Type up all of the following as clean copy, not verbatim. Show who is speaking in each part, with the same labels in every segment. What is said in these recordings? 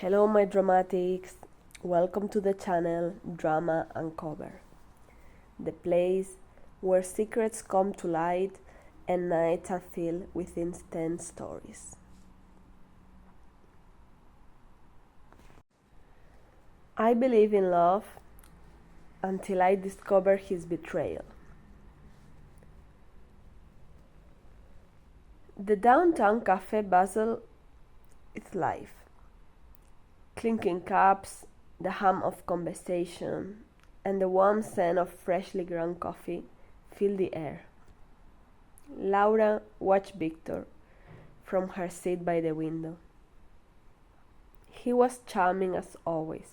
Speaker 1: Hello, my dramatics. Welcome to the channel Drama Uncover, the place where secrets come to light and nights are filled with intense stories. I believe in love until I discover his betrayal. The downtown cafe bustle is life. Clinking cups, the hum of conversation, and the warm scent of freshly ground coffee fill the air. Laura watched Victor from her seat by the window. He was charming as always,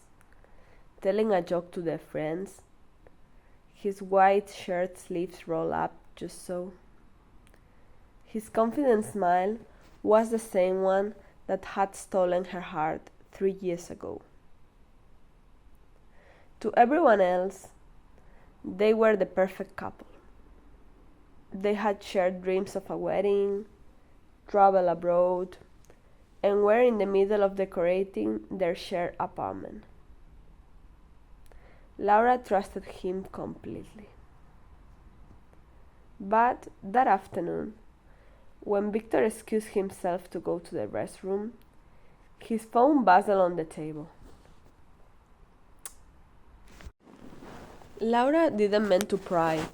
Speaker 1: telling a joke to their friends, his white shirt sleeves rolled up just so. His confident smile was the same one that had stolen her heart 3 years ago. To everyone else, they were the perfect couple. They had shared dreams of a wedding, travel abroad, and were in the middle of decorating their shared apartment. Laura trusted him completely. But that afternoon, when Victor excused himself to go to the restroom, his phone buzzed on the table. Laura didn't mean to pry,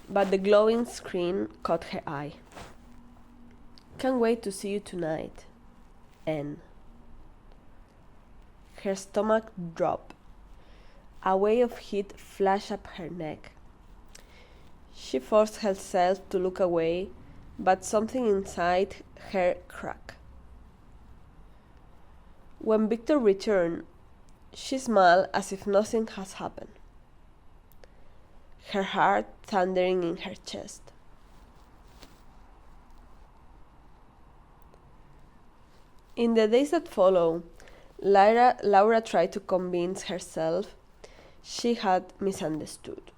Speaker 1: but the glowing screen caught her eye. "Can't wait to see you tonight, N." Her stomach dropped. A wave of heat flashed up her neck. She forced herself to look away, but something inside her cracked. When Victor returned, she smiled as if nothing had happened, her heart thundering in her chest. In the days that followed, Laura tried to convince herself she had misunderstood.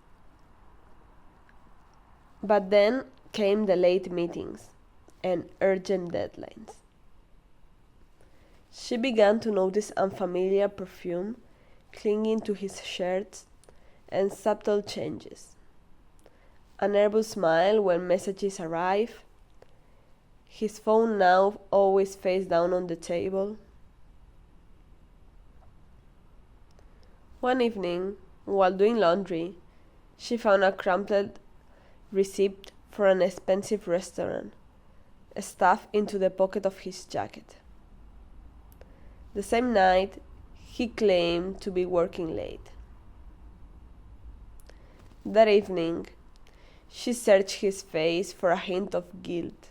Speaker 1: But then came the late meetings and urgent deadlines. She began to notice unfamiliar perfume clinging to his shirts and subtle changes. A nervous smile when messages arrived, his phone now always face down on the table. One evening, while doing laundry, she found a crumpled receipt for an expensive restaurant stuffed into the pocket of his jacket. The same night, he claimed to be working late. That evening, she searched his face for a hint of guilt,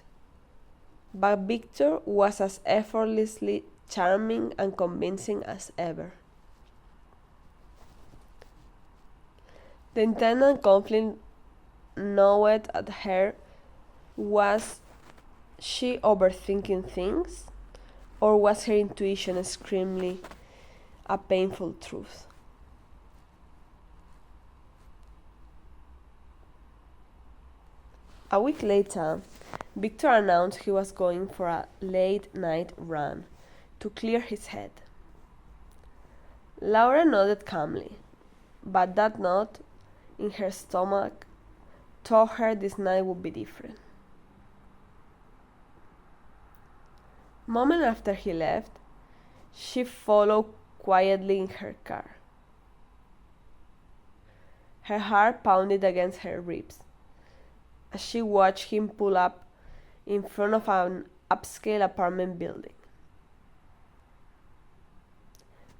Speaker 1: but Victor was as effortlessly charming and convincing as ever. The internal conflict gnawed at her. Was she overthinking things, or was her intuition screaming a painful truth? A week later, Victor announced he was going for a late-night run to clear his head. Laura nodded calmly, but that knot in her stomach told her this night would be different. Moment after he left, she followed quietly in her car. Her heart pounded against her ribs as she watched him pull up in front of an upscale apartment building.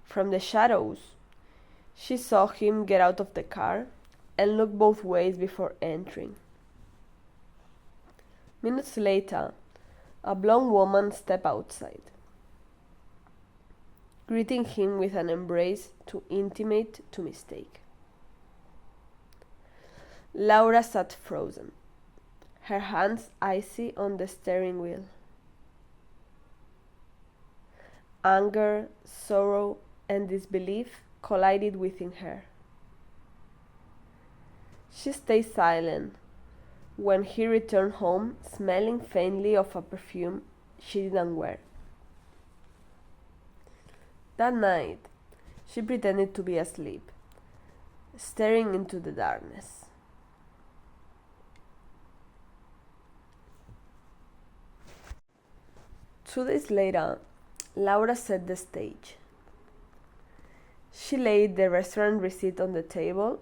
Speaker 1: From the shadows, she saw him get out of the car and look both ways before entering. Minutes later, a blonde woman stepped outside, greeting him with an embrace too intimate to mistake. Laura sat frozen, her hands icy on the steering wheel. Anger, sorrow, and disbelief collided within her. She stayed silent when he returned home, smelling faintly of a perfume she didn't wear. That night, she pretended to be asleep, staring into the darkness. Two days later, Laura set the stage. She laid the restaurant receipt on the table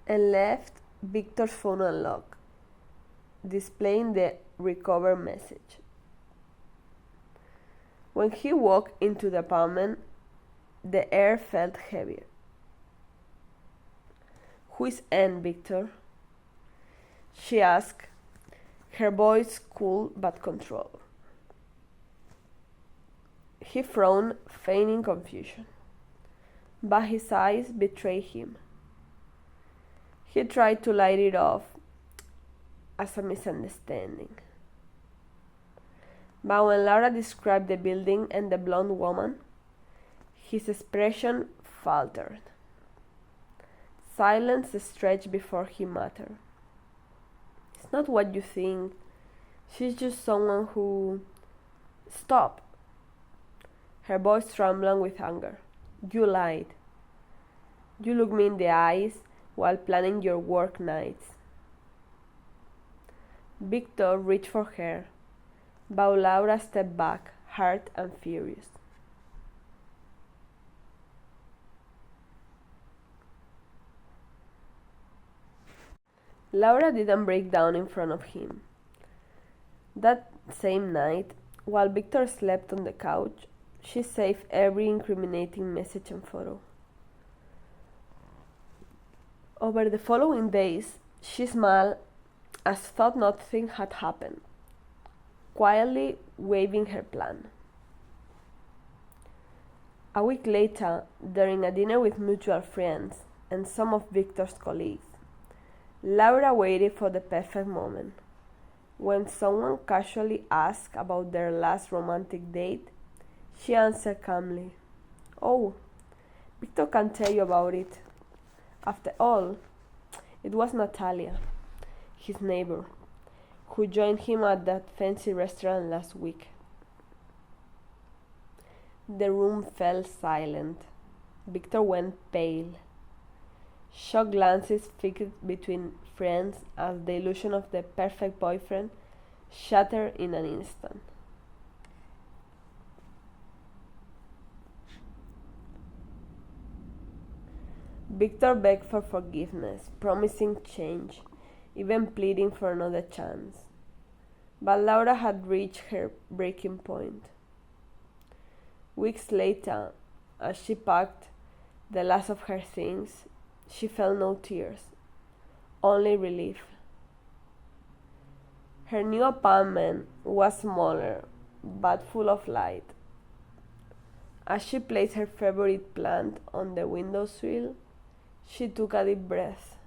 Speaker 1: and left Victor's phone unlocked, displaying the recover message. When he walked into the apartment, the air felt heavier. "Who is Anne, Victor?" she asked, her voice cool but controlled. He frowned, feigning confusion, but his eyes betrayed him. He tried to light it off as a misunderstanding. But when Laura described the building and the blonde woman, his expression faltered. Silence stretched before he muttered, "It's not what you think. She's just someone who..." "Stop!" Her voice trembling with anger. "You lied. You looked me in the eyes while planning your work nights." Victor reached for her, but Laura stepped back, hurt and furious. Laura didn't break down in front of him. That same night, while Victor slept on the couch, she saved every incriminating message and photo. Over the following days, she smiled as though nothing had happened, quietly waving her plan. A week later, during a dinner with mutual friends and some of Victor's colleagues, Laura waited for the perfect moment. When someone casually asked about their last romantic date, she answered calmly, "Oh, Victor can tell you about it. After all, it was Natalia, his neighbor, who joined him at that fancy restaurant last week." The room fell silent. Victor went pale. Shocked glances flickered between friends as the illusion of the perfect boyfriend shattered in an instant. Victor begged for forgiveness, promising change, even pleading for another chance. But Laura had reached her breaking point. Weeks later, as she packed the last of her things, she felt no tears, only relief. Her new apartment was smaller, but full of light. As she placed her favorite plant on the windowsill, she took a deep breath.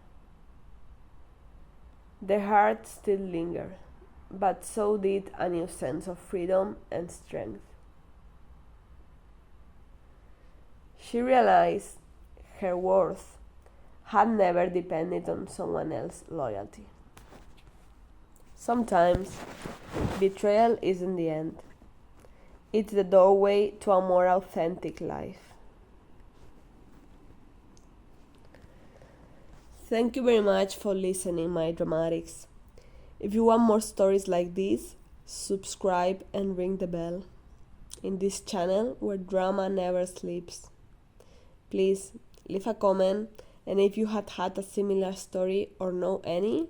Speaker 1: The heart still lingered, but so did a new sense of freedom and strength. She realized her worth had never depended on someone else's loyalty. Sometimes, betrayal isn't the end. It's the doorway to a more authentic life. Thank you very much for listening, my dramatics. If you want more stories like this, subscribe and ring the bell in this channel where drama never sleeps. Please leave a comment, and if you had a similar story or know any,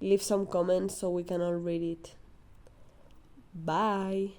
Speaker 1: leave some comments so we can all read it. Bye!